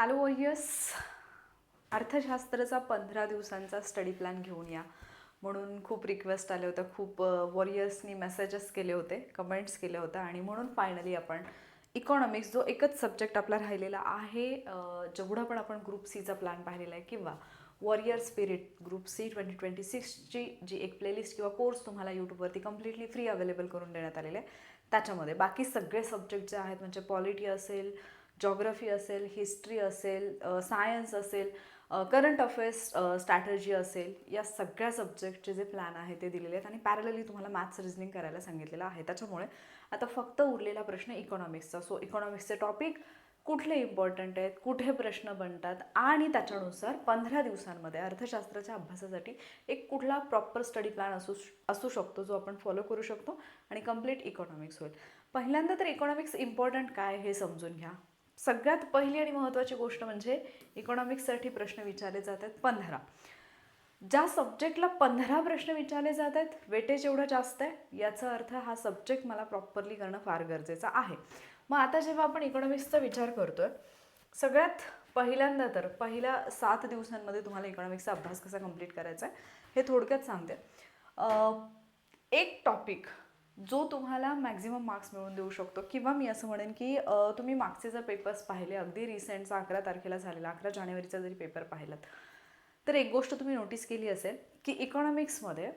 Hello warriors, अर्थशास्त्राचा 15 दिवसांचा study plan घेऊन या म्हणून खूप रिक्वेस्ट आले होते. खूप वॉरियर्सनी मेसेजेस केले होते, कमेंट्स केले होते आणि म्हणून फायनली आपण इकॉनॉमिक्स जो एकच सब्जेक्ट आपला राहिलेला आहे, जेवढा पण आपण ग्रुप सीचा प्लॅन पाहिलेला आहे किंवा वॉरियर स्पिरिट ग्रुप सी 2026ची जी एक प्लेलिस्ट किंवा कोर्स तुम्हाला यूट्यूबवरती कम्प्लिटली फ्री अवेलेबल करून देण्यात आलेले आहे, त्याच्यामध्ये बाकी सगळे सब्जेक्ट जे आहेत म्हणजे पॉलिटी असेल, जॉग्रफी असेल, हिस्ट्री असेल, सायन्स असेल, करंट अफेअर्स स्ट्रॅटर्जी असेल, या सगळ्या सब्जेक्टचे जे प्लॅन आहे ते दिलेले आहेत आणि पॅरलली तुम्हाला मॅथ्स रिझनिंग करायला सांगितलेलं आहे. त्याच्यामुळे आता फक्त उरलेला प्रश्न इकॉनॉमिक्सचा. सो इकॉनॉमिक्सचे टॉपिक कुठले इम्पॉर्टंट आहेत, कुठे प्रश्न बनतात आणि त्याच्यानुसार 15 दिवसांमध्ये अर्थशास्त्राच्या अभ्यासासाठी एक कुठला प्रॉपर स्टडी प्लॅन असू शकतो जो आपण फॉलो करू शकतो आणि कम्प्लीट इकॉनॉमिक्स होईल. पहिल्यांदा तर इकॉनॉमिक्स इम्पॉर्टंट काय हे समजून घ्या. सगळ्यात पहिली आणि महत्त्वाची गोष्ट म्हणजे इकॉनॉमिक्ससाठी प्रश्न विचारले जातात 15. ज्या सब्जेक्टला 15 प्रश्न विचारले जात आहेत, वेटेज एवढं जास्त आहे, याचा अर्थ हा सब्जेक्ट मला प्रॉपरली करणं फार गरजेचं आहे. मग आता जेव्हा आपण इकॉनॉमिक्सचा विचार करतोय, सगळ्यात पहिल्यांदा तर पहिल्या 7 दिवसांमध्ये तुम्हाला इकॉनॉमिक्सचा अभ्यास कसा कंप्लीट करायचा आहे हे थोडक्यात सांगते. एक टॉपिक जो तुम्हाला मॅक्झिमम मार्क्स मिळवून देऊ शकतो, किंवा मी असं म्हणेन की तुम्ही मागचे जर पेपर्स पाहिले, अगदी रिसेंटचा 11 तारखेला झालेला 11 जानेवारीचा जरी पेपर पाहिलात, तर एक गोष्ट तुम्ही नोटीस केली असेल की इकॉनॉमिक्समध्ये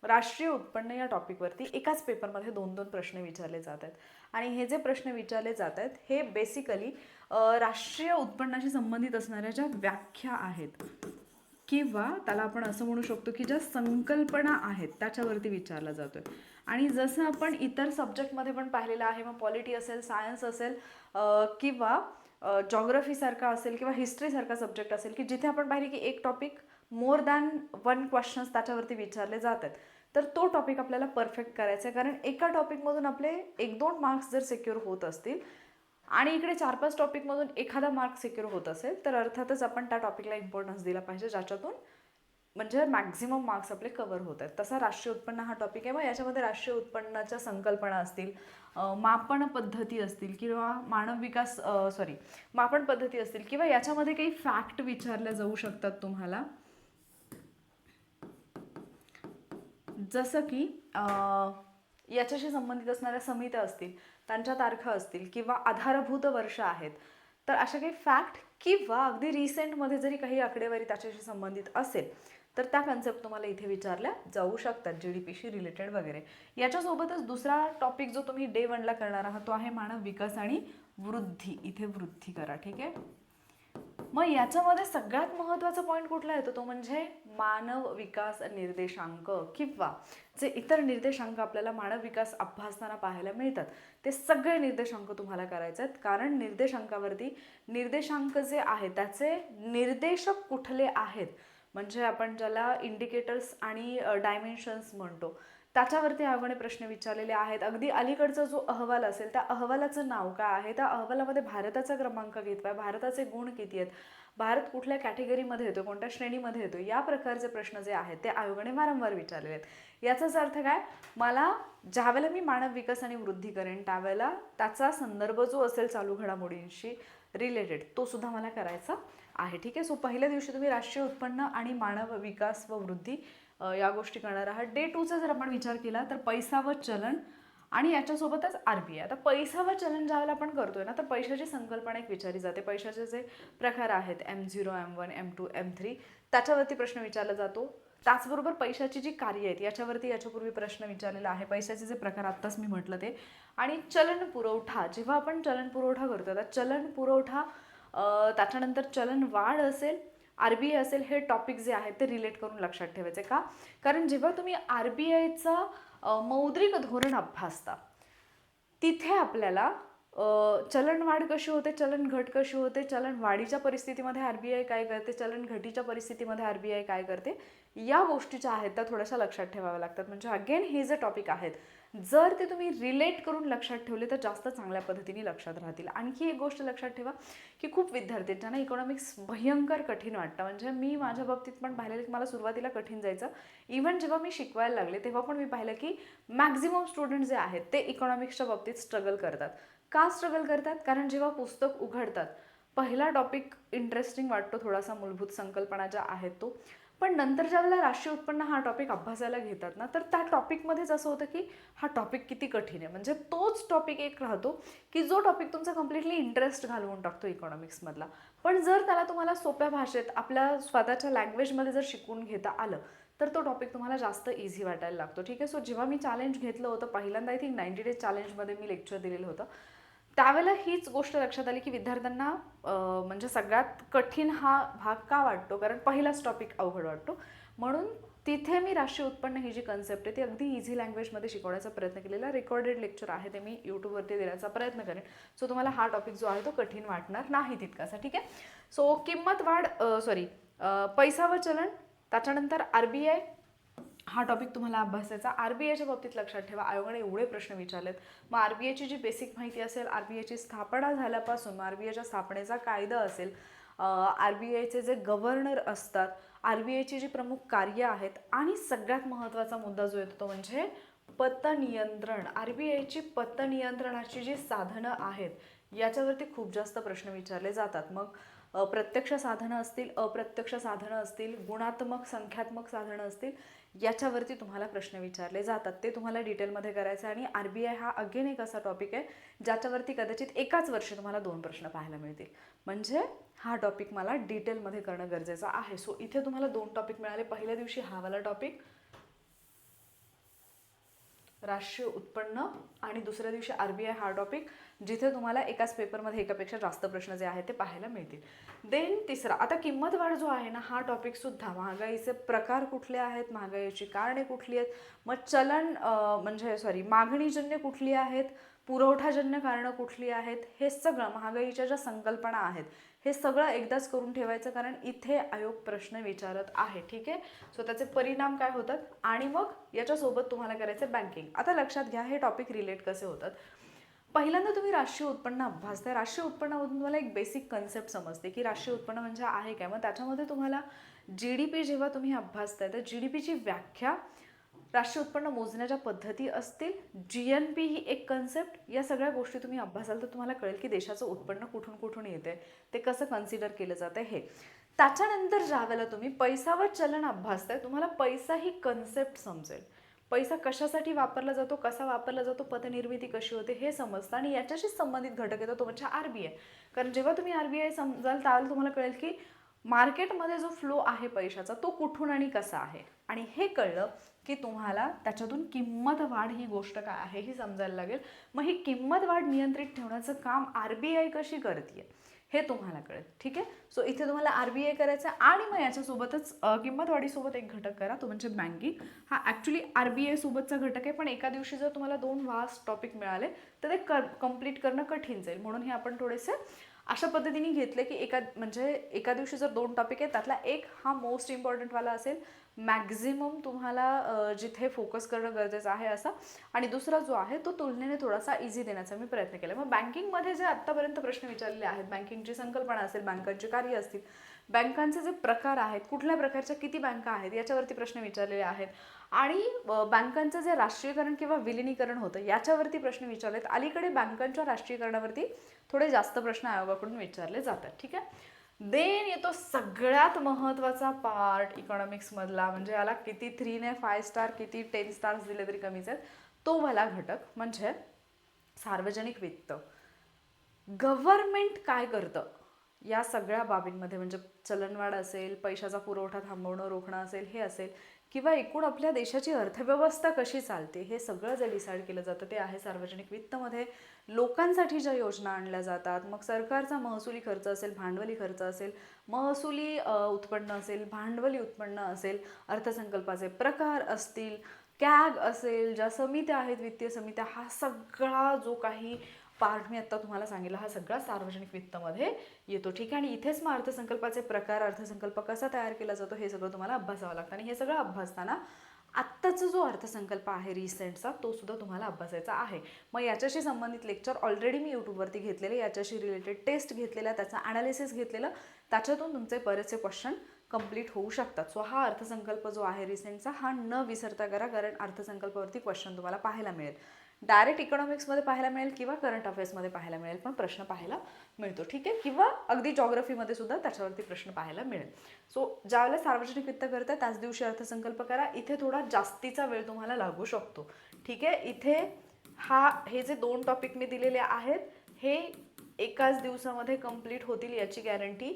राष्ट्रीय उत्पन्न या टॉपिकवरती एकाच पेपरमध्ये 2-2 प्रश्न विचारले जात आहेत. आणि हे जे प्रश्न विचारले जात आहेत हे बेसिकली राष्ट्रीय उत्पन्नाशी संबंधित असणाऱ्या ज्या व्याख्या आहेत किंवा त्याला आपण असं म्हणू शकतो की ज्या संकल्पना आहेत त्याच्यावरती विचारला जातोय. आणि जसं आपण इतर सब्जेक्टमध्ये पण पाहिलेलं आहे, मग पॉलिटी असेल, सायन्स असेल, किंवा जॉग्रफीसारखा असेल किंवा हिस्ट्रीसारखा सब्जेक्ट असेल की जिथे आपण पाहिले की एक टॉपिक मोर दॅन 1 क्वेश्चन्स त्याच्यावरती विचारले जातात, तर तो टॉपिक आपल्याला परफेक्ट करायचा आहे. कारण एका टॉपिकमधून आपले 1-2 मार्क्स जर सिक्युअर होत असतील आणि इकडे 4-5 टॉपिकमधून एखादा मार्क सिक्युअर होत असेल, तर अर्थातच आपण त्या टॉपिकला इम्पॉर्टन्स दिला पाहिजे ज्याच्यातून म्हणजे मॅक्झिमम मार्क्स आपले कव्हर होत आहेत. तसा राष्ट्रीय उत्पन्न हा टॉपिक आहे. मग याच्यामध्ये राष्ट्रीय उत्पन्नाच्या संकल्पना असतील, मापन पद्धती असतील किंवा मापन पद्धती असतील किंवा याच्यामध्ये काही फॅक्ट विचारल्या जाऊ शकतात तुम्हाला, जसं की याच्याशी संबंधित असणाऱ्या समित्या असतील, त्यांच्या तारखा असतील किंवा आधारभूत वर्ष आहेत, तर अशा काही फॅक्ट किंवा अगदी रिसेंटमध्ये जरी काही आकडेवारी त्याच्याशी संबंधित असेल तर त्या कन्सेप्ट तुम्हाला इथे विचारल्या जाऊ शकतात, GDPशी रिलेटेड वगैरे. याच्यासोबतच दुसरा टॉपिक जो तुम्ही डे 1ला करणार आहात तो आहे मानव विकास आणि वृद्धी. इथे वृद्धी करा, ठीक आहे. मग याच्यामध्ये सगळ्यात महत्त्वाचा पॉईंट कुठला येतो तो म्हणजे मानव विकास निर्देशांक किंवा जे इतर निर्देशांक आपल्याला मानव विकास अभ्यासताना पाहायला मिळतात ते सगळे निर्देशांक तुम्हाला करायचे आहेत. कारण निर्देशांकावरती निर्देशांक जे आहेत त्याचे निर्देशक कुठले आहेत, म्हणजे आपण ज्याला इंडिकेटर्स आणि डायमेन्शन्स म्हणतो, त्याच्यावरती आयोगाने प्रश्न विचारलेले आहेत. अगदी अलीकडचा जो अहवाल असेल त्या अहवालाचं नाव काय आहे, त्या अहवालामध्ये भारताचा क्रमांक किती आहे, भारताचे गुण किती आहेत, भारत कुठल्या कॅटेगरीमध्ये येतो, कोणत्या श्रेणीमध्ये येतो, या प्रकारचे प्रश्न जे आहेत ते आयोगाने वारंवार विचारलेले आहेत. याचाच अर्थ काय, मला ज्यावेळेला मी मानव विकास आणि वृद्धी करेन त्यावेळेला त्याचा संदर्भ जो असेल चालू घडामोडींशी रिलेटेड तो सुद्धा मला करायचा आहे, ठीक आहे. सो पहिल्या दिवशी तुम्ही राष्ट्रीय उत्पन्न आणि मानव विकास व वृद्धी या गोष्टी करणार आहात. डे 2चा जर आपण विचार केला तर पैसा व चलन आणि याच्यासोबतच RBI. आता पैसा व चलन ज्यावेळेला आपण करतोय ना, तर पैशाची संकल्पना एक विचारली जाते. पैशाचे जे प्रकार आहेत M0, M1, M2, M3 त्याच्यावरती प्रश्न विचारला जातो. त्याचबरोबर पैशाची जी कार्य आहेत याच्यावरती याच्यापूर्वी प्रश्न विचारलेला आहे. पैशाचे जे प्रकार आत्ताच मी म्हटलं ते. आणि चलन पुरवठा, जेव्हा आपण चलन पुरवठा करतो तर चलन पुरवठा त्याच्यानंतर चलन वाढ असेल, RBI असेल, हे टॉपिक जे आहेत ते रिलेट करून लक्षात ठेवायचे. का, कारण जेव्हा तुम्ही RBIचा मौद्रिक धोरण अभ्यासता तिथे आपल्याला चलन वाढ कशी होते, चलन घट कशी होते, चलन वाढीच्या परिस्थितीमध्ये RBI काय करते, चलन घटीच्या परिस्थितीमध्ये RBI काय करते, या गोष्टी ज्या आहेत त्या थोड्याशा लक्षात ठेवाव्या लागतात. म्हणजे अगेन हे जे टॉपिक आहेत जर ते तुम्ही रिलेट करून लक्षात ठेवले तर जास्त चांगल्या पद्धतीने लक्षात राहतील. आणखी एक गोष्ट लक्षात ठेवा की खूप विद्यार्थी ज्यांना इकॉनॉमिक्स भयंकर कठीण वाटतं, म्हणजे मी माझ्या बाबतीत पण पाहिलेलं की मला सुरुवातीला कठीण जायचं. इव्हन जेव्हा मी शिकवायला लागले तेव्हा पण मी पाहिलं की मॅक्झिमम स्टुडंट जे आहेत ते इकॉनॉमिक्सच्या बाबतीत स्ट्रगल करतात. का स्ट्रगल करतात, कारण जेव्हा पुस्तक उघडतात पहिला टॉपिक इंटरेस्टिंग वाटतो थोडासा, मूलभूत संकल्पना ज्या आहेत तो. पण नंतर ज्यावेळेला राष्ट्रीय उत्पन्न हा टॉपिक अभ्यासायला घेतात ना, तर त्या टॉपिकमध्येच असं होतं की हा टॉपिक किती कठीण आहे. म्हणजे तोच टॉपिक एक राहतो की जो टॉपिक तुमचा कम्प्लिटली इंटरेस्ट घालवून टाकतो इकॉनॉमिक्समधला. पण जर त्याला तुम्हाला सोप्या भाषेत आपल्या स्वतःच्या लँग्वेजमध्ये जर शिकून घेता आलं तर तो टॉपिक तुम्हाला जास्त इझी वाटायला लागतो. ठीक आहे. सो जेव्हा मी चॅलेंज घेतलं होतं पहिल्यांदा, आय थिंक 90 डेज चॅलेंजमध्ये मी लेक्चर दिलेलं होतं, त्यावेळेला हीच गोष्ट लक्षात आली की विद्यार्थ्यांना म्हणजे सगळ्यात कठीण हा भाग का वाटतो, कारण पहिलाच टॉपिक अवघड वाटतो. म्हणून तिथे मी राष्ट्रीय उत्पन्न ही जी कन्सेप्ट आहे ती अगदी इझी लँग्वेजमध्ये शिकवण्याचा प्रयत्न केलेला. रेकॉर्डेड लेक्चर आहे ते मी यूट्यूबवरती देण्याचा प्रयत्न करेन. सो तुम्हाला हा टॉपिक जो आहे तो कठीण वाटणार नाही तितकासा. ठीक आहे. सो किंमत वाढ पैसा व चलन, त्याच्यानंतर RBI हा टॉपिक तुम्हाला अभ्यासायचा. RBIच्या बाबतीत लक्षात ठेवा, आयोगाने एवढे प्रश्न विचारलेत. मग RBIची जी बेसिक माहिती असेल, RBIची स्थापना झाल्यापासून RBIच्या स्थापनेचा कायदा असेल, RBIचे जे गव्हर्नर असतात, RBIची जी प्रमुख कार्य आहेत, आणि सगळ्यात महत्त्वाचा मुद्दा जो येतो तो म्हणजे पतनियंत्रण. RBIची पतनियंत्रणाची जी साधनं आहेत याच्यावरती खूप जास्त प्रश्न विचारले जातात. मग प्रत्यक्ष साधनं असतील, अप्रत्यक्ष साधनं असतील, गुणात्मक संख्यात्मक साधनं असतील, याच्यावरती तुम्हाला प्रश्न विचारले जातात. ते तुम्हाला डिटेलमध्ये करायचं आहे. आणि RBI हा अगेन एक असा टॉपिक आहे ज्याच्यावरती कदाचित एकाच वर्षी तुम्हाला 2 प्रश्न पाहायला मिळतील. म्हणजे हा टॉपिक मला डिटेलमध्ये करणं गरजेचं आहे. सो इथे तुम्हाला 2 टॉपिक मिळाले. पहिल्या दिवशी हा वाला टॉपिक राष्ट्रीय उत्पन्न, आणि दुसऱ्या दिवशी RBI हा टॉपिक, जिथे तुम्हाला एकाच पेपरमध्ये एकापेक्षा जास्त प्रश्न जे आहेत ते पाहायला मिळतील. देन तिसरा, आता किंमत वाढ जो आहे ना, हा टॉपिक सुद्धा महागाईचे प्रकार कुठले आहेत, महागाईची कारणे कुठली आहेत, मग चलन मागणीजन्य कुठली आहेत, पुरवठाजन्य कारणं कुठली आहेत, हे सगळं, महागाईच्या ज्या संकल्पना आहेत हे सगळं एकदाच करून ठेवायचं, कारण इथे आयोग प्रश्न विचारत आहे. ठीक आहे. सो त्याचे परिणाम काय होतात, आणि मग याच्यासोबत तुम्हाला करायचं बँकिंग. आता लक्षात घ्या हे टॉपिक रिलेट कसे होतात. पहिल्यांदा तुम्ही राष्ट्रीय उत्पन्न अभ्यासताय. राष्ट्रीय उत्पन्नामधून तुम्हाला एक बेसिक कन्सेप्ट समजते की राष्ट्रीय उत्पन्न म्हणजे आहे काय. मग त्याच्यामध्ये तुम्हाला GDP जेव्हा तुम्ही अभ्यासताय तर GDPची व्याख्या, राष्ट्रीय उत्पन्न मोजण्याच्या पद्धती असतील, GNP ही एक कन्सेप्ट, या सगळ्या गोष्टी तुम्ही अभ्यासाल तर तुम्हाला कळेल की देशाचं उत्पन्न कुठून कुठून येते, ते कसं कन्सिडर केलं जातं हे. त्याच्यानंतर ज्यावेळेला तुम्ही पैसा व चलन अभ्यासताय, तुम्हाला पैसा ही कन्सेप्ट समजेल. पैसा कशासाठी वापरला जातो, कसा वापरला जातो, पतनिर्मिती कशी होते हे समजतं. आणि याच्याशी संबंधित घटक येतो तो म्हणजे RBI. कारण जेव्हा तुम्ही RBI समजाल त्यावेळेला तुम्हाला कळेल की मार्केटमध्ये जो फ्लो आहे पैशाचा तो कुठून आणि कसा आहे. आणि हे कळलं की तुम्हाला त्याच्यातून किंमत वाढ ही गोष्ट काय आहे ही समजायला लागेल. मग ही किंमत वाढ नियंत्रित ठेवण्याचं काम RBI कशी करते हे तुम्हाला कळेल. ठीक आहे. सो इथे तुम्हाला RBI करायचं आहे. आणि मग याच्यासोबतच किंमत वाढीसोबत एक घटक करा, तो म्हणजे बँकिंग. हा ॲक्च्युली RBI सोबतचा घटक आहे, पण एका दिवशी जर तुम्हाला 2 वास्ट टॉपिक मिळाले तर ते कंप्लीट करणं कठीण जाईल. म्हणून हे आपण थोडेसे अशा पद्धतीने घेतले की एका दिवशी जर 2 टॉपिक आहेत त्यातला एक हा मोस्ट इम्पॉर्टंटवाला असेल, मॅक्झिमम तुम्हाला जिथे फोकस करणं गरजेचं आहे असा, आणि दुसरा जो आहे तो तुलनेने थोडासा इझी देण्याचा मी प्रयत्न केला. मग बँकिंगमध्ये जे आत्तापर्यंत प्रश्न विचारलेले आहेत, बँकिंगची संकल्पना असेल, बँकांची कार्य असतील, बँकांचे जे प्रकार आहेत, कुठल्या प्रकारच्या किती बँका आहेत याच्यावरती प्रश्न विचारलेले आहेत, आणि बँकांचं जे राष्ट्रीयकरण किंवा विलिनीकरण होतं याच्यावरती प्रश्न विचारलेत. अलीकडे बँकांच्या राष्ट्रीयकरणावरती थोडे जास्त प्रश्न आयोगाकडून विचारले जातात. ठीक आहे. देन येतो सगळ्यात महत्त्वाचा पार्ट इकॉनॉमिक्समधला, म्हणजे याला किती 3 ने 5 स्टार किती 10 स्टार्स दिले तरी कमीच आहेत, तो वाला घटक म्हणजे सार्वजनिक वित्त. गव्हर्नमेंट काय करतं या सगळ्या बाबींमध्ये, म्हणजे चलनवाढ असेल, पैशाचा पुरवठा थांबवणं रोखणं असेल, हे असेल, किंवा एकूण आपल्या देशाची अर्थव्यवस्था कशी चालते हे सगळं जे डिसाईड केलं जातं ते आहे सार्वजनिक वित्तमध्ये. लोकांसाठी ज्या योजना आणल्या जातात, मग सरकारचा महसुली खर्च असेल, भांडवली खर्च असेल, महसुली उत्पन्न असेल, भांडवली उत्पन्न असेल, अर्थसंकल्पाचे प्रकार असतील, कॅग असेल, ज्या समित्या आहेत वित्तीय समित्या, हा सगळा जो काही पार्ट मी आत्ता तुम्हाला सांगितलं हा सगळा सार्वजनिक वित्तमध्ये येतो. ठीक आहे. आणि इथेच मग अर्थसंकल्पाचे प्रकार, अर्थसंकल्प कसा तयार केला जातो हे सगळं तुम्हाला अभ्यासावं लागतं. आणि हे सगळं अभ्यासताना आत्ताचा जो अर्थसंकल्प आहे रिसेंटचा तो सुद्धा तुम्हाला अभ्यासायचा आहे. मग याच्याशी संबंधित लेक्चर ऑलरेडी मी यूट्यूबवरती घेतलेले, याच्याशी रिलेटेड टेस्ट घेतलेला, त्याचा ॲनालिसिस घेतलेलं, त्याच्यातून तुमचे बरेचसे क्वेश्चन कंप्लीट होऊ शकतात. सो हा अर्थसंकल्प जो आहे रिसेंटचा हा न विसरता करा, कारण अर्थसंकल्पावरती क्वेश्चन तुम्हाला पाहायला मिळेल. डायरेक्ट इकॉनॉमिक्समध्ये पाहायला मिळेल किंवा करंट अफेअर्समध्ये पाहायला मिळेल, पण प्रश्न पाहायला मिळतो. ठीक आहे, किंवा अगदी जॉग्रफीमध्ये सुद्धा त्याच्यावरती प्रश्न पाहायला मिळेल. सो ज्यावेळेला सार्वजनिक वित्त करताय त्याच दिवशी अर्थसंकल्प करा. इथे थोडा जास्तीचा वेळ तुम्हाला लागू शकतो. ठीक आहे, इथे हे जे 2 टॉपिक मी दिलेले आहेत हे एकाच दिवसामध्ये कंप्लीट होतील याची गॅरंटी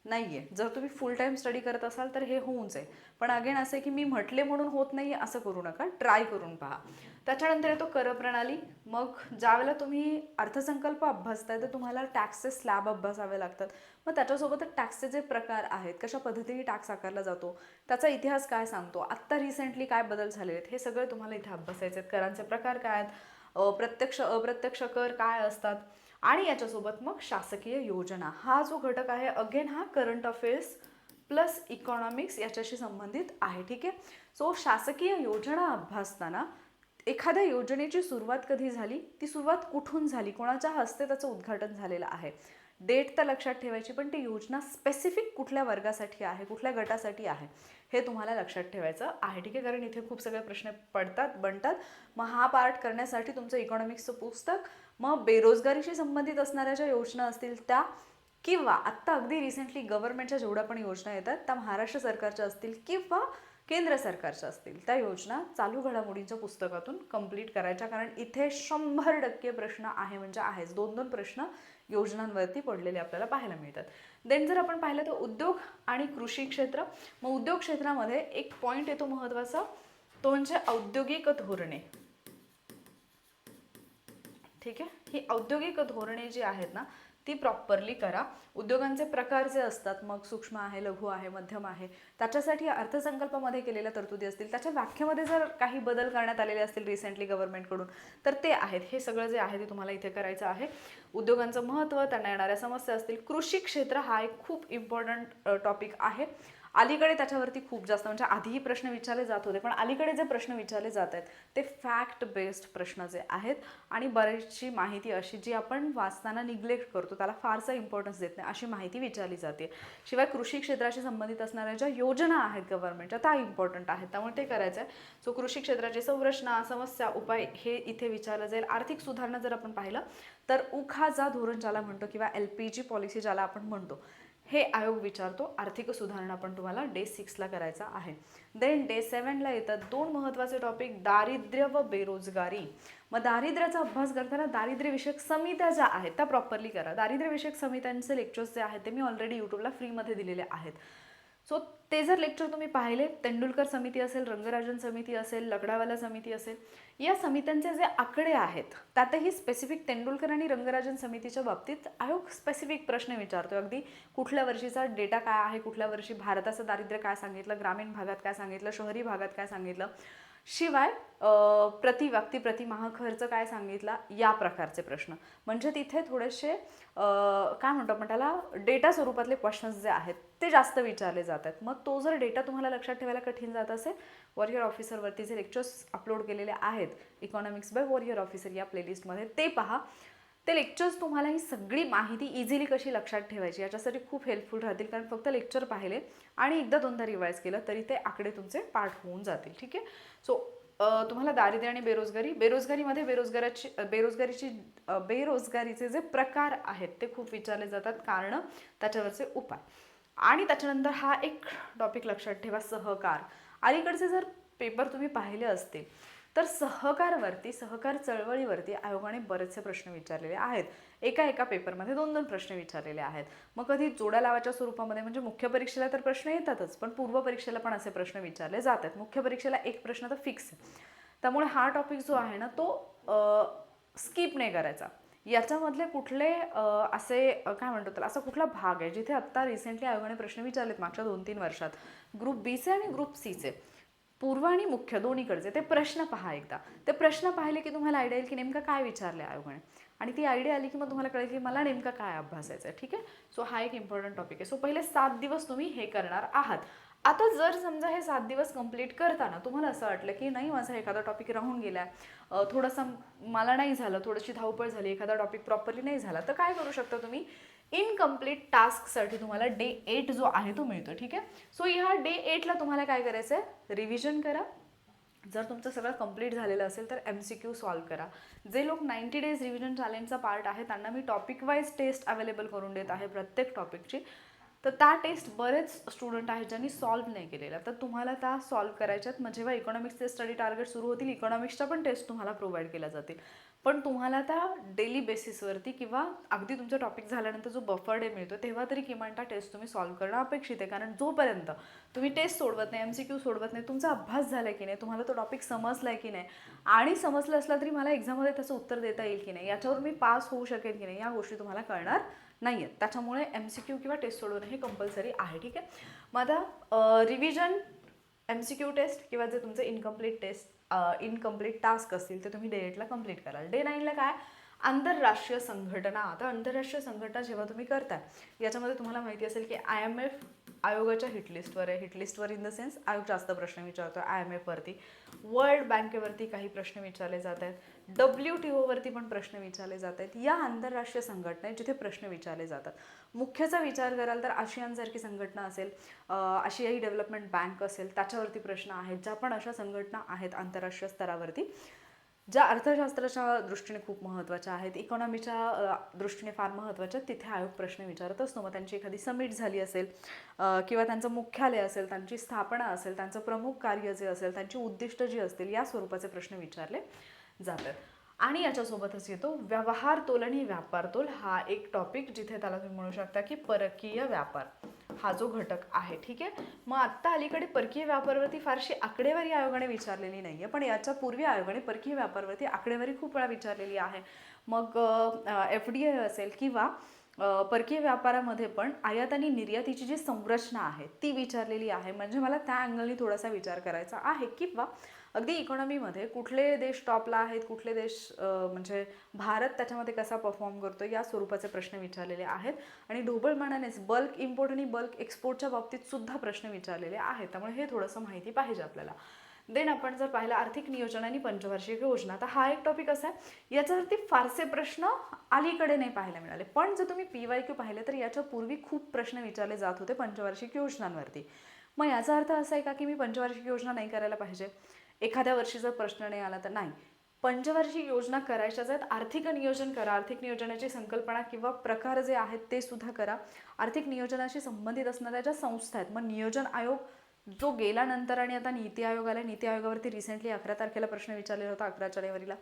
नाहीये. जर तुम्ही फुल टाइम स्टडी करत असाल तर हे होऊन जाईल, पण अगेन असं की मी म्हटले म्हणून होत नाही असं करू नका, ट्राय करून पहा. त्याच्यानंतर येतो करप्रणाली. मग ज्यावेळेला तुम्ही अर्थसंकल्प अभ्यासताय तर तुम्हाला टॅक्सचे स्लॅब अभ्यासावे लागतात. मग त्याच्यासोबतच टॅक्सचे जे प्रकार आहेत, कशा पद्धतीने टॅक्स आकारला जातो, त्याचा इतिहास काय सांगतो, आत्ता रिसेंटली काय बदल झाले आहेत, हे सगळं तुम्हाला इथे अभ्यासायचे आहेत. करांचे प्रकार काय आहेत, प्रत्यक्ष अप्रत्यक्ष कर काय असतात, आणि याच्यासोबत मग शासकीय योजना हा जो घटक आहे, अगेन हा करंट अफेअर्स प्लस इकॉनॉमिक्स याच्याशी संबंधित आहे. ठीक आहे, सो शासकीय योजना अभ्यासताना एखाद्या योजनेची सुरुवात कधी झाली, ती सुरुवात कुठून झाली, कोणाच्या हस्ते त्याचं उद्घाटन झालेलं आहे, डेट तर लक्षात ठेवायची, पण ती योजना स्पेसिफिक कुठल्या वर्गासाठी आहे, कुठल्या गटासाठी आहे, हे तुम्हाला लक्षात ठेवायचं आहे. ठीक आहे, कारण इथे खूप सगळे प्रश्न बनतात. मग हा पार्ट करण्यासाठी तुमचं इकॉनॉमिक्सचं पुस्तक, मग बेरोजगारीशी संबंधित असणाऱ्या ज्या योजना असतील त्या, किंवा आत्ता अगदी रिसेंटली गव्हर्नमेंटच्या जेवढ्या पण योजना येतात त्या महाराष्ट्र सरकारच्या असतील किंवा केंद्र सरकारच्या असतील, त्या योजना चालू घडामोडींच्या पुस्तकातून कंप्लीट करायच्या. कारण इथे 100% प्रश्न आहे म्हणजे आहेच. 2-2 प्रश्न योजनांवरती पडलेले आपल्याला पाहायला मिळतात. देन जर आपण पाहिलं तर उद्योग आणि कृषी क्षेत्र. मग उद्योग क्षेत्रामध्ये एक पॉईंट येतो महत्त्वाचा, तो म्हणजे औद्योगिक धोरणे. ठीक आहे, ही औद्योगिक धोरणे जी आहेत ना ती प्रॉपरली करा. उद्योगांचे प्रकार जे असतात, मग सूक्ष्म आहे, लघु आहे, मध्यम आहे, त्याच्यासाठी अर्थसंकल्पामध्ये केलेल्या तरतुदी असतील, त्याच्या व्याख्येमध्ये जर काही बदल करण्यात आलेले असतील रिसेंटली गव्हर्नमेंटकडून तर ते आहेत. हे सगळं जे आहे ते तुम्हाला इथे करायचं आहे. उद्योगांचं महत्त्व, त्यांना येणाऱ्या समस्या असतील. कृषी क्षेत्र हा एक खूप इम्पॉर्टंट टॉपिक आहे. अलीकडे त्याच्यावरती खूप जास्त, म्हणजे आधीही प्रश्न विचारले जात होते, पण अलीकडे जे प्रश्न विचारले जात आहेत ते फॅक्ट बेस्ड प्रश्न जे आहेत, आणि बरीचशी माहिती अशी जी आपण वाचताना निग्लेक्ट करतो, त्याला फारसा इम्पॉर्टन्स देत नाही, अशी माहिती विचारली जाते. शिवाय कृषी क्षेत्राशी संबंधित असणाऱ्या ज्या योजना आहेत गव्हर्नमेंटच्या त्या इम्पॉर्टंट आहेत, त्यामुळे ते करायचं आहे. सो कृषी क्षेत्राची संरचना, समस्या, उपाय हे इथे विचारलं जाईल. आर्थिक सुधारणा जर आपण पाहिलं तर उखाजा धोरण ज्याला म्हणतो किंवा LPG पॉलिसी ज्याला आपण म्हणतो, हे आयोग विचारतो. आर्थिक सुधारणा पण तुम्हाला डे 6ला करायचा आहे. देन डे 7ला येतात 2 महत्त्वाचे टॉपिक, दारिद्र्य व बेरोजगारी. मग दारिद्र्याचा अभ्यास करताना दारिद्र्य विषयक समित्या ज्या आहेत त्या प्रॉपरली करा. दारिद्र्य विषयक समित्यांचे लेक्चर्स जे आहेत ते मी ऑलरेडी यूट्यूबला फ्रीमध्ये दिलेले आहेत. सो ते जर लेक्चर तुम्ही पाहिले, तेंडुलकर समिती असेल, रंगराजन समिती असेल, लकडावाला समिती असेल, या समित्यांचे जे आकडे आहेत त्यातही स्पेसिफिक तेंडुलकर आणि रंगराजन समितीच्या बाबतीत आयोग स्पेसिफिक प्रश्न विचारतो. अगदी कुठल्या वर्षीचा डेटा काय आहे, कुठल्या वर्षी भारताचं दारिद्र्य काय सांगितलं, ग्रामीण भागात काय सांगितलं, शहरी भागात काय सांगितलं, शिवाय प्रति व्यक्ती प्रति माह खर्च काय सांगितला, या प्रकारचे प्रश्न. म्हणजे तिथे थोडेसे काय म्हणतो आपण त्याला, डेटा स्वरूपातले क्वेश्चन्स जे आहेत ते जास्त विचारले जातात. मग तो जर डेटा तुम्हाला लक्षात ठेवायला कठीण जात असेल, वॉरियर ऑफिसरवरती जे लेक्चर्स अपलोड केलेले आहेत, इकॉनॉमिक्स बाय वॉरियर ऑफिसर या प्लेलिस्टमध्ये, ते पहा. ते लेक्चर्स तुम्हाला ही सगळी माहिती इझिली कशी लक्षात ठेवायची याच्यासाठी खूप हेल्पफुल राहतील. कारण फक्त लेक्चर पाहिले आणि एकदा दोनदा रिवाईज केलं तरी ते आकडे तुमचे पाठ होऊन जातील. ठीक आहे, सो तुम्हाला दारिद्र्य आणि बेरोजगारीमध्ये बेरोजगारीचे जे प्रकार आहेत ते खूप विचारले जातात, कारण त्याच्यावरचे उपाय. आणि त्याच्यानंतर हा एक टॉपिक लक्षात ठेवा, सहकार. अलीकडचे जर पेपर तुम्ही पाहिले असतील तर सहकार चळवळीवरती आयोगाने बरेचसे प्रश्न विचारलेले आहेत. एका पेपरमध्ये 2-2 प्रश्न विचारलेले आहेत. मग कधी जोड्या लावाच्या स्वरूपामध्ये, म्हणजे मुख्य परीक्षेला तर प्रश्न येतातच, पण पूर्व परीक्षेला पण असे प्रश्न विचारले जातात. मुख्य परीक्षेला एक प्रश्न तर फिक्स आहे, त्यामुळे हा टॉपिक जो आहे ना तो स्किप नाही करायचा. याच्यामधले कुठले असे काय म्हणतो त्याला, असा कुठला भाग आहे जिथे आत्ता रिसेंटली आयोगाने प्रश्न विचारलेत मागच्या 2-3 वर्षात, ग्रुप बीचे आणि ग्रुप सीचे, पूर्व आणि मुख्य दोन्हीकडचे, ते प्रश्न पहा एकदा. ते प्रश्न पाहिले की तुम्हाला आयडिया येईल की नेमकं काय विचारले आयोगाने, आणि ती आयडिया आली की मग तुम्हाला कळेल की मला नेमका काय अभ्यासायचं आहे. ठीक आहे, सो हा एक इम्पॉर्टंट टॉपिक आहे. सो पहिले 7 दिवस तुम्ही हे करणार आहात. आता जर समजा हे 7 दिवस कंप्लीट करताना तुम्हाला असं वाटलं की नाही माझा एखादा टॉपिक राहून गेला, थोडंसं मला नाही झालं, थोडीशी धावपळ झाली, एखादा टॉपिक प्रॉपरली नाही झाला, तर काय करू शकता तुम्ही, इनकम्प्लीट टास्कसाठी तुम्हाला डे 8 जो आहे तो मिळतो. ठीक आहे, सो ह्या डे 8ला तुम्हाला काय करायचं आहे, रिव्हिजन करा, जर तुमचं सगळं कंप्लीट झालेलं असेल तर MCQ सॉल्व्ह करा. जे लोक 90 डेज रिव्हिजन चॅलेंजचा पार्ट आहे त्यांना मी टॉपिक वाईज टेस्ट अवेलेबल करून देत आहे प्रत्येक टॉपिकची. तर त्या टेस्ट बरेच स्टुडंट आहेत ज्यांनी सॉल्व्ह नाही केलेल्या, तर तुम्हाला त्या सॉल्व्ह करायच्यात. मग जेव्हा इकॉनॉमिक्सचे स्टडी टार्गेट सुरू होतील, इकॉनॉमिक्सच्या पण टेस्ट तुम्हाला प्रोव्हाइड केल्या जातील. पण तुम्हाला त्या डेली बेसिसवरती किंवा अगदी तुमचा टॉपिक झाल्यानंतर जो बफर डे मिळतो तेव्हा तरी किमान त्या टेस्ट तुम्ही सॉल्व्ह करणं अपेक्षित आहे. कारण जोपर्यंत तुम्ही टेस्ट सोडवत नाही, MCQ सोडवत नाही, तुमचा अभ्यास झाला की नाही, तुम्हाला तो टॉपिक समजला की नाही, आणि समजलं असला तरी मला एक्झाममध्ये त्याचं उत्तर देता येईल की नाही, याच्यावर मी पास होऊ शकेल की नाही, या गोष्टी तुम्हाला कळणार नाही आहेत. त्याच्यामुळे MCQ किंवा टेस्ट सोडवणं हे कंपल्सरी आहे. ठीक आहे. मग आता रिव्हिजन, MCQ टेस्ट किंवा जे तुमचे इनकम्प्लीट टास्क असतील ते तुम्ही डे 8ला कंप्लीट कराल. डे 9ला काय, आंतरराष्ट्रीय संघटना. आता आंतरराष्ट्रीय संघटना जेव्हा तुम्ही करताय, याच्यामध्ये तुम्हाला माहिती असेल की IMF आयोगाच्या हिटलिस्टवर आहे. हिटलिस्टवर इन द सेन्स आयोग जास्त प्रश्न विचारतो. IMF वरती, वर्ल्ड बँकेवरती काही प्रश्न विचारले जात आहेत, WTO वरती पण प्रश्न विचारले जात आहेत. या आंतरराष्ट्रीय संघटना आहेत जिथे प्रश्न विचारले जातात. मुख्यचा विचार कराल तर आशियानसारखी संघटना असेल, आशियाई डेव्हलपमेंट बँक असेल, त्याच्यावरती प्रश्न आहेत. ज्या पण अशा संघटना आहेत आंतरराष्ट्रीय स्तरावरती ज्या अर्थशास्त्राच्या दृष्टीने खूप महत्त्वाच्या आहेत, इकॉनॉमीच्या दृष्टीने फार महत्त्वाच्या, तिथे आयोग प्रश्न विचारत असतो. मग त्यांची एखादी समिट झाली असेल किंवा त्यांचं मुख्यालय असेल, त्यांची स्थापना असेल, त्यांचं प्रमुख कार्य जे असेल, त्यांची उद्दिष्ट जी असतील, या स्वरूपाचे प्रश्न विचारले जातात. आणि याच्यासोबतच येतो व्यवहार तोल आणि व्यापार तोल हा एक टॉपिक, जिथे त्याला तुम्ही म्हणू शकता की परकीय व्यापार हा जो घटक आहे. ठीक आहे. मग आत्ता अलीकडे परकीय व्यापारावरती फारशी आकडेवारी आयोगाने विचारलेली नाही आहे, पण याच्या पूर्वी आयोगाने परकीय व्यापारावरती आकडेवारी खूप वेळा विचारलेली आहे. मग FDI असेल किंवा परकीय व्यापारामध्ये पण आयात आणि निर्यातीची जी संरचना आहे ती विचारलेली आहे. म्हणजे मला त्या अँगलनी थोडासा विचार करायचा आहे. किंवा अगदी इकॉनॉमीमध्ये कुठले देश टॉपला आहेत, कुठले देश म्हणजे भारत त्याच्यामध्ये कसा परफॉर्म करतो, या स्वरूपाचे प्रश्न विचारलेले आहेत. आणि ढोबळमानानेच बल्क इम्पोर्ट आणि बल्क एक्सपोर्टच्या बाबतीत सुद्धा प्रश्न विचारलेले आहेत. त्यामुळे हे थोडंसं माहिती पाहिजे आपल्याला. देन आपण जर पाहिलं आर्थिक नियोजन आणि पंचवार्षिक योजना, तर हा एक टॉपिक असा आहे याच्यावरती फारसे प्रश्न अलीकडे नाही पाहायला मिळाले. पण जर तुम्ही PYQ पाहिले तर याच्या पूर्वी खूप प्रश्न विचारले जात होते पंचवार्षिक योजनांवरती. मग याचा अर्थ असा आहे का की मी पंचवार्षिक योजना नाही करायला पाहिजे, एखाद्या वर्षी जर प्रश्न नाही आला तर नाही. पंचवार्षिक योजना करायच्याच आहेत. आर्थिक नियोजन करा, आर्थिक नियोजनाची संकल्पना किंवा प्रकार जे आहेत ते सुद्धा करा. आर्थिक नियोजनाशी संबंधित असणाऱ्या ज्या संस्था आहेत, मग नियोजन आयोग जो गेल्यानंतर आणि आता नीती आयोग आला, नीती आयोगावरती रिसेंटली 11 तारखेला प्रश्न विचारलेला होता, 11 जानेवारीला,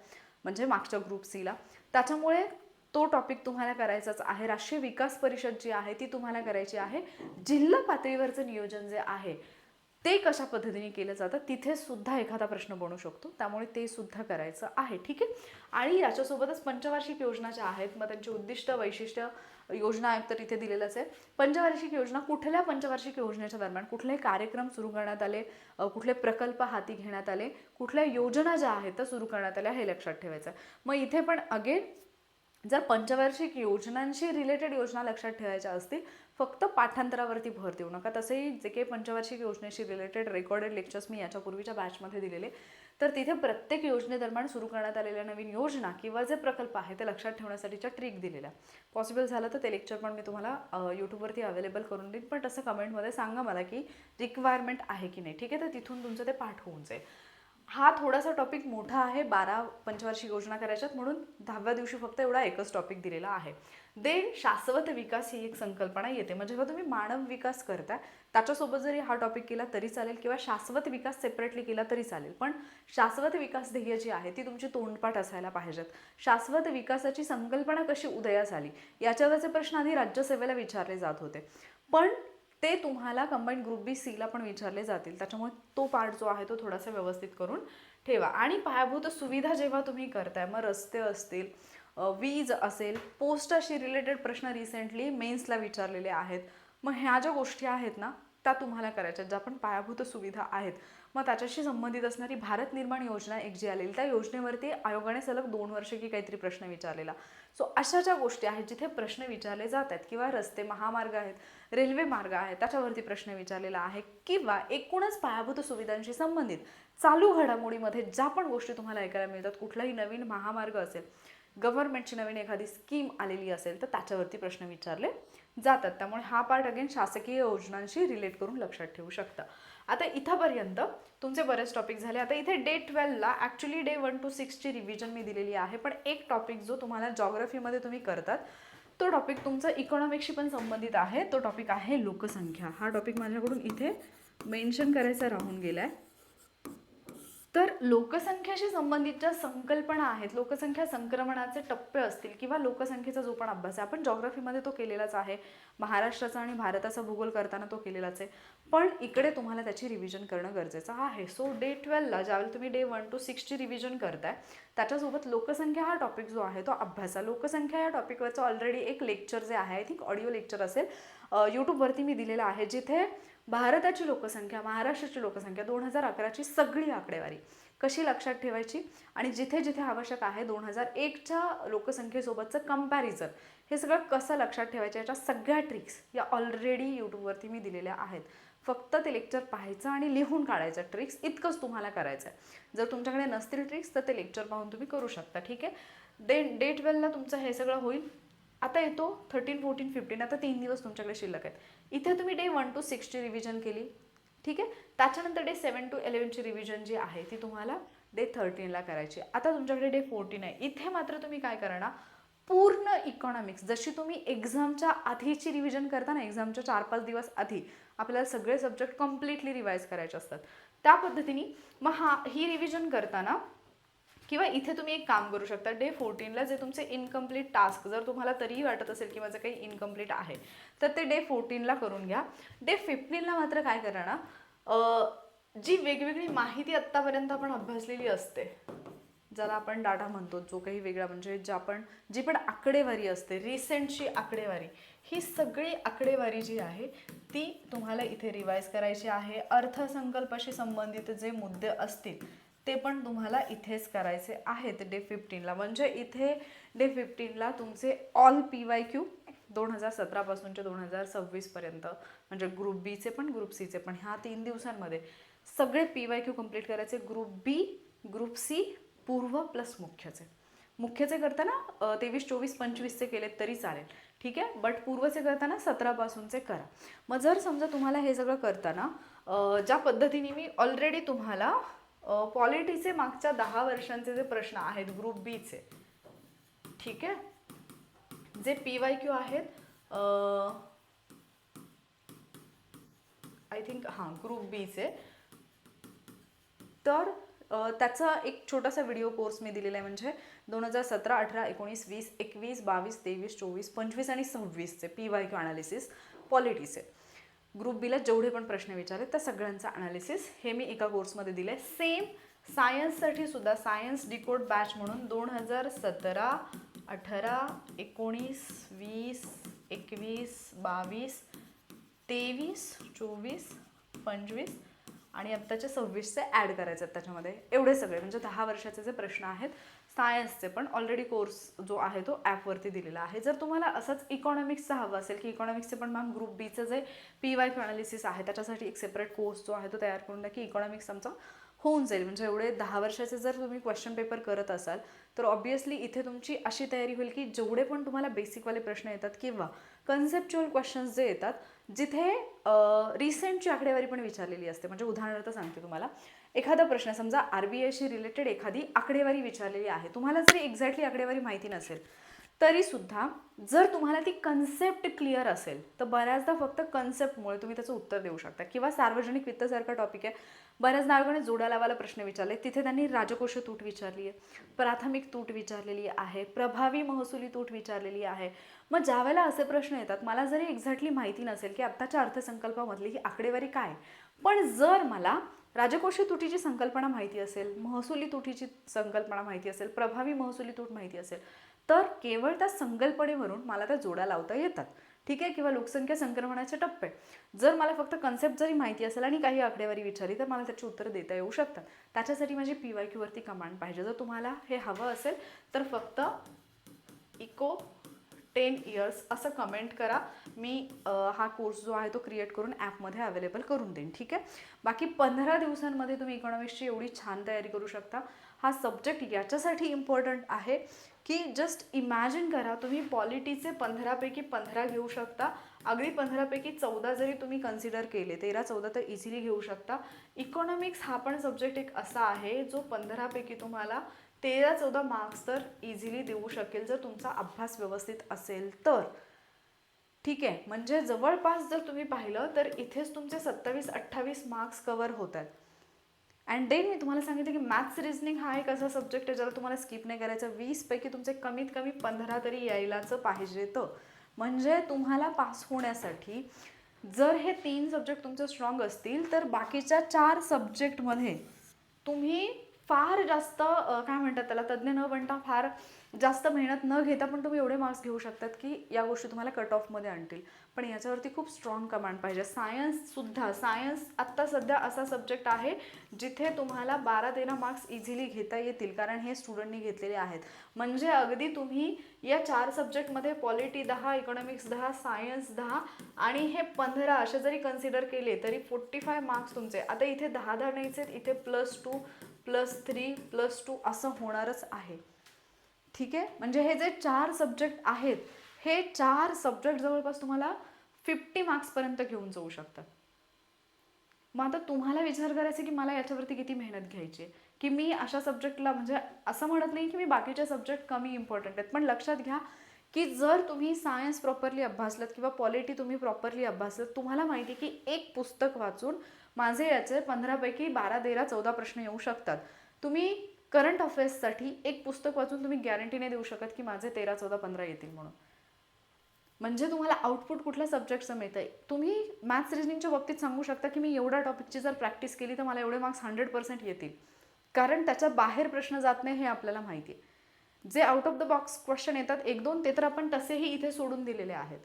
म्हणजे मागच्या ग्रुप Cला. त्याच्यामुळे तो टॉपिक तुम्हाला करायचाच आहे. राष्ट्रीय विकास परिषद जी आहे ती तुम्हाला करायची आहे. जिल्हा पातळीवरचं नियोजन जे आहे ते कशा पद्धतीने केलं जातं तिथे सुद्धा एखादा प्रश्न बनू शकतो, त्यामुळे ते सुद्धा करायचं आहे. ठीक आहे. आणि याच्यासोबतच पंचवार्षिक योजना ज्या आहेत, मग त्यांची उद्दिष्ट, वैशिष्ट्य, योजना आयोग तर इथे दिलेलंच आहे. पंचवार्षिक योजना, कुठल्या पंचवार्षिक योजनेच्या दरम्यान कुठले कार्यक्रम सुरू करण्यात आले, कुठले प्रकल्प हाती घेण्यात आले, कुठल्या योजना ज्या आहेत त्या सुरू करण्यात आल्या, हे लक्षात ठेवायचं. मग इथे पण अगेन जर पंचवार्षिक योजनांशी रिलेटेड योजना लक्षात ठेवायच्या असतील, फक्त पाठांतरावरती भर देऊ नका. तसेही जे काही पंचवार्षिक योजनेशी रिलेटेड रेकॉर्डेड लेक्चर्स मी याच्या पूर्वीच्या बॅचमध्ये दिलेले, तर तिथे प्रत्येक योजनेदरम्यान सुरू करण्यात आलेल्या नवीन योजना किंवा जे प्रकल्प आहे ते लक्षात ठेवण्यासाठीच्या ट्रिक दिलेल्या. पॉसिबल झालं तर ते लेक्चर पण मी तुम्हाला यूट्यूबवरती अवेलेबल करून देईन, पण तसं कमेंटमध्ये सांगा मला की रिक्वायरमेंट आहे की नाही. ठीक आहे. तर तिथून तुमचं ते पाठ होऊन जाईल. हा थोडासा टॉपिक मोठा आहे, 12 पंचवार्षिक योजना करायच्यात, म्हणून 10व्या दिवशी फक्त एवढा एकच टॉपिक दिलेला आहे. देन शाश्वत विकास ही एक संकल्पना येते. म्हणजे जेव्हा तुम्ही मानव विकास करताय त्याच्यासोबत जरी हा टॉपिक केला तरी चालेल किंवा शाश्वत विकास सेपरेटली केला तरी चालेल, पण शाश्वत विकास ध्येय जी आहे ती तुमची तोंडपाठ असायला पाहिजेत. शाश्वत विकासाची संकल्पना कशी उदयास आली याच्यावरचे प्रश्न आधी राज्यसेवेला विचारले जात होते, पण ते तुम्हाला कंबाईंड ग्रुप Cला पण विचारले जातील. त्याच्यामुळे तो पार्ट जो आहे तो थोडासा व्यवस्थित करून ठेवा. आणि पायाभूत सुविधा जेव्हा तुम्ही करताय, मग रस्ते असतील, वीज असेल, पोस्टाशी रिलेटेड प्रश्न रिसेंटली मेन्सला विचारलेले आहेत. मग ह्या ज्या गोष्टी आहेत ना त्या तुम्हाला करायच्या, ज्या पण पायाभूत सुविधा आहेत, मग त्याच्याशी संबंधित असणारी भारत निर्माण योजना एक जी आलेली, त्या योजनेवरती आयोगाने सलग 2 वर्ष की काहीतरी प्रश्न विचारलेला. सो अशा ज्या गोष्टी आहेत जिथे प्रश्न विचारले जातात, किंवा रस्ते, महामार्ग आहेत, रेल्वे मार्ग आहे, त्याच्यावरती प्रश्न विचारलेला आहे, किंवा एकूणच पायाभूत सुविधांशी संबंधित चालू घडामोडीमध्ये ज्या पण गोष्टी तुम्हाला ऐकायला मिळतात, कुठलाही नवीन महामार्ग असेल, गव्हर्नमेंटची नवीन एखादी स्कीम आलेली असेल, तर त्याच्यावरती प्रश्न विचारले जातात. त्यामुळे हा पार्ट अगेन शासकीय योजनांशी रिलेट करून लक्षात ठेवू शकता. आता इथंपर्यंत तुमचे बरेच टॉपिक झाले. आता इथे डे 12ला ॲक्च्युली डे 1 to 6ची रिव्हिजन मी दिलेली आहे, पण एक टॉपिक जो तुम्हाला जॉग्रफीमध्ये तुम्ही करतात तो टॉपिक तुमचा इकॉनॉमिक्सशी पण संबंधित आहे. तो टॉपिक आहे लोकसंख्या. हा टॉपिक माझ्याकडून इथे मेन्शन करायचा राहून गेलाय. तर लोकसंख्येशी संबंधित ज्या संकल्पना आहेत, लोकसंख्या संक्रमणाचे टप्पे असतील किंवा लोकसंख्येचा जो पण अभ्यास आहे, आपण जॉग्रफीमध्ये तो केलेलाच आहे, महाराष्ट्राचा आणि भारताचा भूगोल करताना तो केलेलाच आहे, पण इकडे तुम्हाला त्याची रिव्हिजन करणं गरजेचं आहे. सो डे 12ला ज्यावेळेला तुम्ही डे 1 to 6ची रिव्हिजन करताय त्याच्यासोबत लोकसंख्या हा टॉपिक जो आहे तो अभ्यासा. लोकसंख्या या टॉपिकवरचं ऑलरेडी एक लेक्चर जे आहे, आय थिंक ऑडिओ लेक्चर असेल, यूट्यूबवरती मी दिलेलं आहे, जिथे भारताची लोकसंख्या, महाराष्ट्राची लोकसंख्या, 2011ची सगळी आकडेवारी कशी लक्षात ठेवायची आणि जिथे जिथे आवश्यक आहे 2001च्या लोकसंख्येसोबतचं कंपॅरिझन हे सगळं कसं लक्षात ठेवायचं, याच्या सगळ्या ट्रिक्स या ऑलरेडी यूट्यूबवरती मी दिलेल्या आहेत. फक्त ते लेक्चर पाहायचं आणि लिहून काढायचं, ट्रिक्स इतकंच तुम्हाला करायचं आहे. जर तुमच्याकडे नसतील ट्रिक्स तर ते लेक्चर पाहून तुम्ही करू शकता. ठीक आहे. डे 12ला तुमचं हे सगळं होईल. आता येतो 13, 14, 15. आता 3 दिवस तुमच्याकडे शिल्लक आहेत. इथे तुम्ही डे 1 to 6ची रिव्हिजन केली. ठीक आहे. त्याच्यानंतर डे 7 to 11ची रिव्हिजन जी आहे ती तुम्हाला डे 13ला करायची. आता तुमच्याकडे डे 14 आहे. इथे मात्र तुम्ही काय करणार, पूर्ण इकॉनॉमिक्स जशी तुम्ही एक्झामच्या आधीची रिव्हिजन करता ना, एक्झामच्या 4-5 दिवस आधी आपल्याला सगळे सब्जेक्ट कम्प्लिटली रिवाईज करायचे असतात, त्या पद्धतीने मग ही रिव्हिजन करताना किंवा इथे तुम्ही एक काम करू शकता. डे 14ला जे तुमचे इनकम्प्लीट टास्क जर तुम्हाला तरीही वाटत असेल की माझं काही इनकम्प्लीट आहे तर ते डे 14ला करून घ्या. डे 15ला मात्र काय करा ना, जी वेगवेगळी माहिती आत्तापर्यंत आपण अभ्यासलेली असते, ज्याला आपण डाटा म्हणतो, जो काही वेगळा म्हणजे जी पण आकडेवारी असते, रिसेंटची आकडेवारी, ही सगळी आकडेवारी जी आहे ती तुम्हाला इथे रिवाईज करायची आहे. अर्थसंकल्पाशी संबंधित जे मुद्दे असतील ते पण तुम्हाला इथेच करायचे आहेत डे 15ला. म्हणजे इथे डे 15ला तुमचे ऑल PYQ 2017 पासूनचे 2026 पर्यंत, म्हणजे ग्रुप बीचे पण ग्रुप सीचे पण, ह्या 3 दिवसांमध्ये सगळे PYQ कंप्लीट करायचे. ग्रुप बी, ग्रुप सी, पूर्व प्लस मुख्यचे करताना 23, 24, 25चे केलेत तरी चालेल. ठीक आहे. बट पूर्वचे करताना 17 पासूनचे करा. मग जर समजा तुम्हाला हे सगळं करताना ज्या पद्धतीने मी ऑलरेडी तुम्हाला पॉलिटीचे मागच्या 10 वर्षांचे जे प्रश्न आहेत ग्रुप बीचे, ठीक आहे, जे PYQ आहेत आय थिंक ग्रुप बीचे, तर त्याचा एक छोटासा व्हिडिओ कोर्स मी दिलेला आहे. म्हणजे 2017, 18, 19, 20, 21, 22, 23, 24, 25 आणि 26चे PYQ अनालिसिस पॉलिटीचे, ग्रुप बीला जेवढे पण प्रश्न विचारले त्या सगळ्यांचा अनालिसिस हे मी एका कोर्समध्ये दिलं आहे. सेम सायन्ससाठी सुद्धा सायन्स डिकोड बॅच म्हणून 2017, 18, 19, 20, 21, 22, 23, 24, 25 आणि आत्ताचे 26चे ॲड करायचे आहेत त्याच्यामध्ये. एवढे सगळे म्हणजे 10 वर्षाचे जे प्रश्न आहेत सायन्सचे पण ऑलरेडी कोर्स जो आहे तो ॲपवरती दिलेला आहे. जर तुम्हाला असंच इकॉनॉमिक्सचा हवं असेल की इकॉनॉमिक्सचे पण मॅम ग्रुप बीचं जे PYQ अनालिसिस आहे त्याच्यासाठी एक सेपरेट कोर्स जो आहे तो तयार करून द्या की इकॉनॉमिक्स आमचा होऊन जाईल. म्हणजे एवढे 10 वर्षाचे जर तुम्ही क्वेश्चन पेपर करत असाल तर ऑब्वियसली इथे तुमची अशी तयारी होईल की जेवढे पण तुम्हाला बेसिकवाले प्रश्न येतात किंवा कन्सेप्च्युअल क्वेश्चन्स जे येतात, जिथे रिसेंटची आकडेवारी पण विचारलेली असते. म्हणजे उदाहरणार्थ सांगते तुम्हाला, एखादा प्रश्न समजा RBIशी रिलेटेड एखादी आकडेवारी विचारलेली आहे, तुम्हाला जरी एक्झॅक्टली आकडेवारी माहिती नसेल तरी सुद्धा जर तुम्हाला ती कन्सेप्ट क्लिअर असेल तर बऱ्याचदा फक्त कन्सेप्टमुळे तुम्ही त्याचं उत्तर देऊ शकता. किंवा सार्वजनिक वित्तसारखा टॉपिक आहे, बऱ्याच नागरिकांनी जोड्या लावायला प्रश्न विचारले, तिथे त्यांनी राजकोषीय तूट विचारली आहे, प्राथमिक तूट विचारलेली आहे, प्रभावी महसुली तूट विचारलेली आहे. मग ज्यावेळेला असे प्रश्न येतात, मला जरी एक्झॅक्टली माहिती नसेल की आत्ताच्या अर्थसंकल्पामधली ही आकडेवारी काय, पण जर मला राजकोषीय तुटीची संकल्पना माहिती असेल, महसुली तुटीची संकल्पना माहिती असेल, प्रभावी महसुली तूट माहिती असेल, तर केवळ त्या संकल्पनेवरून मला त्या जोड्या लावता येतात. ठीक आहे. किंवा लोकसंख्या संक्रमणाचे टप्पे, जर मला फक्त कन्सेप्ट जरी माहिती असेल आणि काही आकडेवारी विचारली तर मला त्याची उत्तरं देता येऊ शकतात. त्याच्यासाठी माझी PYQ वरती कमांड पाहिजे. जर तुम्हाला हे हवं असेल तर फक्त इको 10 इयर्स असं कमेंट करा. मी हा कोर्स जो आहे तो क्रिएट करून ॲपमध्ये अवेलेबल करून देईन. ठीक आहे. बाकी 15 दिवसांमध्ये तुम्ही इकॉनॉमिक्सची एवढी छान तयारी करू शकता. हा सब्जेक्ट याच्यासाठी इम्पॉर्टंट आहे की जस्ट इमॅजिन करा, तुम्ही पॉलिटीचे 15 पैकी 15 घेऊ शकता अगदी 15पैकी 14 जरी तुम्ही कन्सिडर केले, 13-14 तर इझिली घेऊ शकता. इकॉनॉमिक्स हा पण सब्जेक्ट एक असा आहे जो 15पैकी तुम्हाला 13-14 मार्क्स तर इझिली देऊ शकेल जर तुमचा अभ्यास व्यवस्थित असेल तर. ठीक आहे, म्हणजे जवळपास जर तुम्ही पाहिलं तर इथेच तुमचे 27-28 मार्क्स कव्हर होत आहेत. अँड देन मी तुम्हाला सांगितलं की मॅथ्स रिझनिंग हा एक असा सब्जेक्ट आहे ज्याला तुम्हाला स्किप नाही करायचं. 20पैकी तुमचे कमीत कमी 15 तरी यायलाच पाहिजे. तर म्हणजे तुम्हाला पास होण्यासाठी जर हे 3 सब्जेक्ट तुमचे स्ट्रॉंग असतील तर बाकीच्या 4 सब्जेक्टमध्ये तुम्ही फार जास्त काय म्हणतात त्याला, तज्ज्ञ न बनता, फार जास्त मेहनत न घेता पण तुम्ही एवढे मार्क्स घेऊ शकतात की या गोष्टी तुम्हाला कट ऑफमध्ये आणतील. पण याच्यावरती खूप स्ट्रॉंग कमांड पाहिजे. सायन्स आत्ता सध्या असा सब्जेक्ट आहे जिथे तुम्हाला 12-13 मार्क्स इझिली घेता येतील, कारण हे स्टुडंटनी घेतलेले आहेत. म्हणजे अगदी तुम्ही या 4 सब्जेक्टमध्ये पॉलिटी 10, इकॉनॉमिक्स 10, सायन्स 10 आणि हे 15 असे जरी कन्सिडर केले तरी 45 मार्क्स तुमचे. आता इथे 10-10 नाहीच आहेत, इथे +2, +3, +2 असं होणारच आहे. ठीक आहे, म्हणजे हे जे 4 सब्जेक्ट आहेत, हे 4 सब्जेक्ट जवळपास तुम्हाला 50 मार्क्सपर्यंत घेऊन जाऊ शकतात. मग आता तुम्हाला विचार करायचा की मला याच्यावरती किती मेहनत घ्यायची, की मी अशा सब्जेक्टला, म्हणजे असं म्हणत नाही की मी बाकीचे सब्जेक्ट कमी इम्पॉर्टंट आहेत, पण लक्षात घ्या की जर तुम्ही सायन्स प्रॉपरली अभ्यासलात किंवा पॉलिटी तुम्ही प्रॉपरली अभ्यासलात, तुम्हाला माहिती की एक पुस्तक वाचून माझे याचे 15पैकी 12-13-14 प्रश्न येऊ शकतात. तुम्ही करंट अफेअर्ससाठी एक पुस्तक वाचून तुम्ही गॅरंटी नाही देऊ शकत की माझे 13-14-15 येतील म्हणून. म्हणजे तुम्हाला आउटपुट कुठल्या सब्जेक्टचं मिळतं आहे. तुम्ही मॅथ्स रिजनिंगच्या बाबतीत सांगू शकता की मी एवढ्या टॉपिकची जर प्रॅक्टिस केली तर मला एवढे मार्क्स 100% येतील, कारण त्याच्या बाहेर प्रश्न जात नाही हे आपल्याला माहिती आहे. जे out of the box question येतात 1-2 ते तर आपण तसेही इथे सोडून दिलेले आहेत.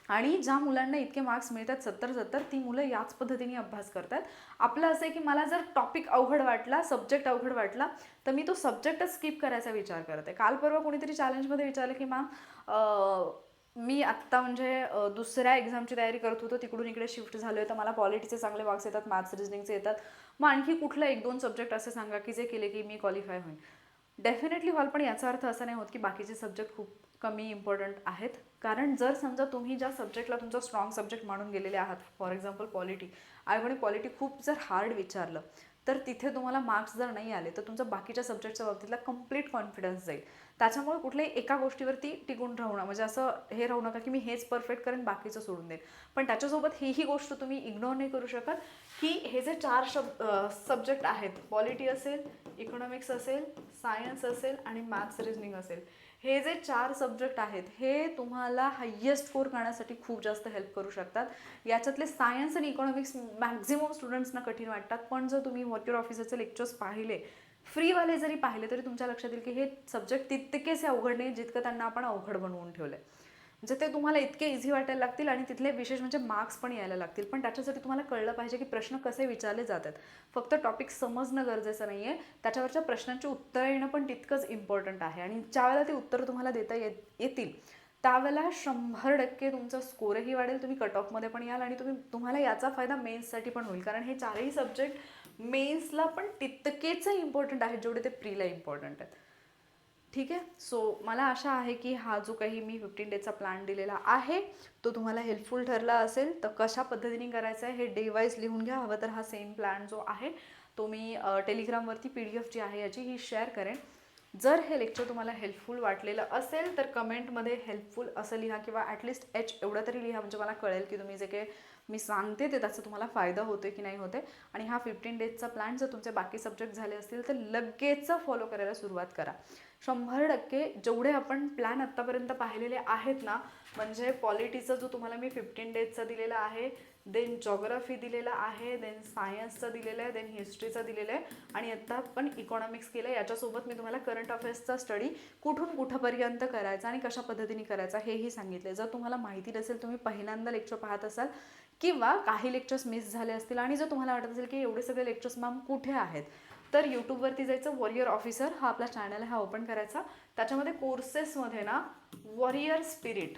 आणि ज्या मुलांना इतके मार्क्स मिळतात 70-70, ती मुलं याच पद्धतीने अभ्यास करतात. आपलं असं आहे की मला जर टॉपिक अवघड वाटला, सब्जेक्ट अवघड वाटला, तर मी तो सब्जेक्टच स्किप करायचा विचार करते. काल परवा कोणीतरी चॅलेंजमध्ये विचारलं की मॅम मी आत्ता म्हणजे दुसऱ्या एक्झामची तयारी करत होतो, तिकडून इकडे शिफ्ट झालो आहे, तर मला पॉलिटीचे चांगले मार्क्स येतात, मॅथ्स रिजनिंगचे येतात, मग आणखी कुठलं 1-2 सब्जेक्ट असे सांगा की जे केले की मी क्वालिफाय होईन. डेफिनेटली व्हाल, पण याचा अर्थ असा नाही होत की बाकीचे सब्जेक्ट खूप कमी इम्पॉर्टंट आहेत. कारण जर समजा तुम्ही ज्या सब्जेक्टला तुमचा स्ट्रॉंग सब्जेक्ट मानून गेलेले आहात, फॉर एक्झाम्पल पॉलिटी, आणि कोणी पॉलिटी खूप जर हार्ड विचारलं तर तिथे तुम्हाला मार्क्स जर नाही आले तर तुमचा बाकीच्या सब्जेक्टच्या बाबतीतला कम्प्लीट कॉन्फिडन्स जाईल. त्याच्यामुळे कुठल्याही एका गोष्टीवरती टिकून राहू नका, म्हणजे असं हे राहू नका की मी हेच परफेक्ट करेन, बाकीचं सोडून देईन. पण त्याच्यासोबत ही गोष्ट तुम्ही इग्नोर नाही करू शकत की हे जे 4 सब्जेक्ट आहेत, पॉलिटी असेल, इकॉनॉमिक्स असेल, सायन्स असेल आणि मॅथ्स रिजनिंग असेल, हे जे 4 सब्जेक्ट आहेत हे तुम्हाला हायेस्ट स्कोर करण्यासाठी खूप जास्त हेल्प करू शकतात. याच्यातले सायन्स आणि इकॉनॉमिक्स मॅक्झिमम स्टुडंट्सना कठीण वाटतात, पण जर तुम्ही वॉटर ऑफिसरचे लेक्चर्स पाहिले, फ्रीवाले जरी पाहिले, तरी तुमच्या लक्षात येईल की हे सब्जेक्ट तितकेसे अवघड नाही जितकं त्यांना आपण अवघड बनवून ठेवलं आहे. म्हणजे ते तुम्हाला इतके इझी वाटायला लागतील आणि तिथले विशेष म्हणजे मार्क्स पण यायला लागतील. पण त्याच्यासाठी तुम्हाला कळलं पाहिजे की प्रश्न कसे विचारले जातात. फक्त टॉपिक समजणं गरजेचं नाही आहे, त्याच्यावरच्या प्रश्नांची उत्तरं येणं पण तितकंच इम्पॉर्टंट आहे. आणि ज्यावेळेला ती उत्तरं तुम्हाला देता येतील त्यावेळेला 100% तुमचा स्कोरही वाढेल, तुम्ही कट ऑफमध्ये पण याल आणि तुम्हाला याचा फायदा मेन्ससाठी पण होईल, कारण हे 4ही सब्जेक्ट मेन्सला पण तितकेच इम्पॉर्टंट आहेत जेवढे ते प्रीला इम्पॉर्टंट आहेत. ठीक आहे, सो मला आशा आहे की हा जो काही मी 15 डेजचा प्लॅन दिलेला आहे तो तुम्हाला हेल्पफुल ठरला असेल. तर कशा पद्धतीने करायचं आहे हे डे वाईज लिहून घ्या. हवं तर हा सेम प्लॅन जो आहे तो मी टेलिग्रामवरती PDF जी आहे याची ही शेअर करेन. जर हे लेक्चर तुम्हाला हेल्पफुल वाटलेलं असेल तर कमेंटमध्ये हेल्पफुल असं लिहा किंवा ॲटलिस्ट H एवढं तरी लिहा, म्हणजे मला कळेल की तुम्ही जे काही मी सांगते ते त्याचा तुम्हाला फायदा होतो की नाही होते. आणि हा 15 डेजचा प्लॅन जर तुमचे बाकी सब्जेक्ट झाले असतील तर लगेच फॉलो करायला सुरुवात करा. 100% जेवढे आपण प्लॅन आत्तापर्यंत पाहिलेले आहेत ना, म्हणजे पॉलिटीचा जो तुम्हाला मी 15 डेजचा दिलेला आहे, देन जॉग्राफी दिलेला आहे, देन सायन्सचा दिलेला आहे, देन हिस्ट्रीचा दिलेला आहे आणि आत्ता आपण इकॉनॉमिक्स केलं. याच्यासोबत मी तुम्हाला करंट अफेअर्सचा स्टडी कुठून कुठंपर्यंत करायचा आणि कशा पद्धतीने करायचा हेही सांगितले. जर तुम्हाला माहिती नसेल, तुम्ही पहिल्यांदा लेक्चर पाहत असाल किंवा काही लेक्चर्स मिस झाले असतील आणि जर तुम्हाला वाटत असेल की एवढे सगळे लेक्चर्स मॅम कुठे आहेत, तर यूट्यूबवरती जायचं, वॉरियर ऑफिसर हा आपला चॅनल हा ओपन करायचा. त्याच्यामध्ये कोर्सेसमध्ये ना वॉरियर स्पिरिट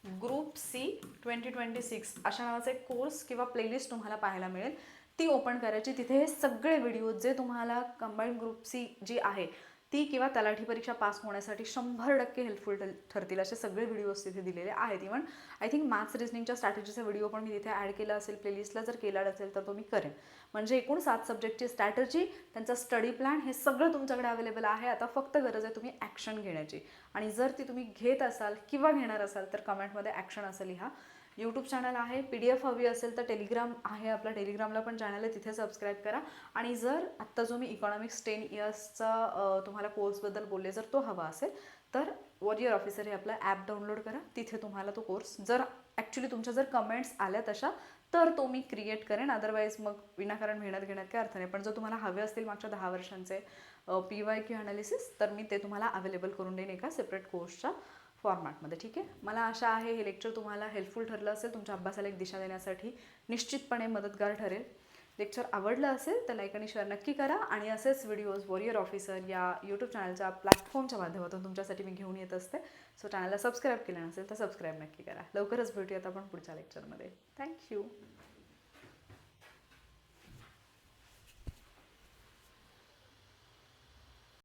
ग्रुप C 2026 अशा नावाचा एक कोर्स किंवा प्लेलिस्ट तुम्हाला पाहायला मिळेल. ती ओपन करायची. तिथे हे सगळे व्हिडिओ जे तुम्हाला कंबाईंड ग्रुप C जी आहे ती किंवा तलाठी परीक्षा पास होण्यासाठी 100% हेल्पफुल ठरतील असे सगळे व्हिडिओज तिथे दिलेले आहेत. इव्हन आय थिंक मॅथ्स रिजनिंगच्या स्ट्रॅटेजीचा व्हिडिओ पण मी तिथे ॲड केला असेल, प्लेलिस्टला जर केला असेल तर तो मी करेन. म्हणजे एकूण 7 सब्जेक्टची स्ट्रॅटेजी, त्यांचा स्टडी प्लॅन हे सगळं तुमच्याकडे अवेलेबल आहे. आता फक्त गरज आहे तुम्ही ॲक्शन घेण्याची. आणि जर ती तुम्ही घेत असाल किंवा घेणार असाल तर कमेंटमध्ये ॲक्शन असं लिहा. यूट्यूब चॅनल आहे, PDF हवी असेल तर टेलिग्राम आहे आपला, टेलिग्रामला पण चॅनल आहे, तिथे सबस्क्राईब करा. आणि जर आत्ता जो मी इकॉनॉमिक्स 10 इयर्सचा तुम्हाला कोर्सबद्दल बोलले, जर तो हवा असेल तर वॉरियर ऑफिसर हे आपलं ॲप डाउनलोड करा. तिथे तुम्हाला तो कोर्स जर ॲक्च्युली तुमच्या जर कमेंट्स आल्या तशा तर तो मी क्रिएट करेन. अदरवाईज मग विनाकारण मेहनत घेण्यात काय अर्थ नाही. पण जर तुम्हाला हवे असतील मागच्या 10 वर्षांचे PYQ अनालिसिस तर मी ते तुम्हाला अवेलेबल करून देईन एका सेपरेट कोर्सच्या फॉर्मॅटमध्ये. ठीक आहे. मला आशा आहे हे लेक्चर तुम्हाला हेल्पफुल ठरलं असेल, तुमच्या अभ्यासाला एक दिशा देण्यासाठी निश्चितपणे मदतगार ठरेल. लेक्चर आवडलं असेल तर लाईक आणि शेअर नक्की करा. आणि असेच व्हिडिओज वॉरियर ऑफिसर या यूट्यूब चॅनलच्या प्लॅटफॉर्मच्या माध्यमातून तुमच्यासाठी मी घेऊन येत असते. सो चॅनलला सबस्क्राईब केलं नसेल तर सबस्क्राईब नक्की करा. लवकरच भेटूयात आपण पुढच्या लेक्चरमध्ये. थँक्यू.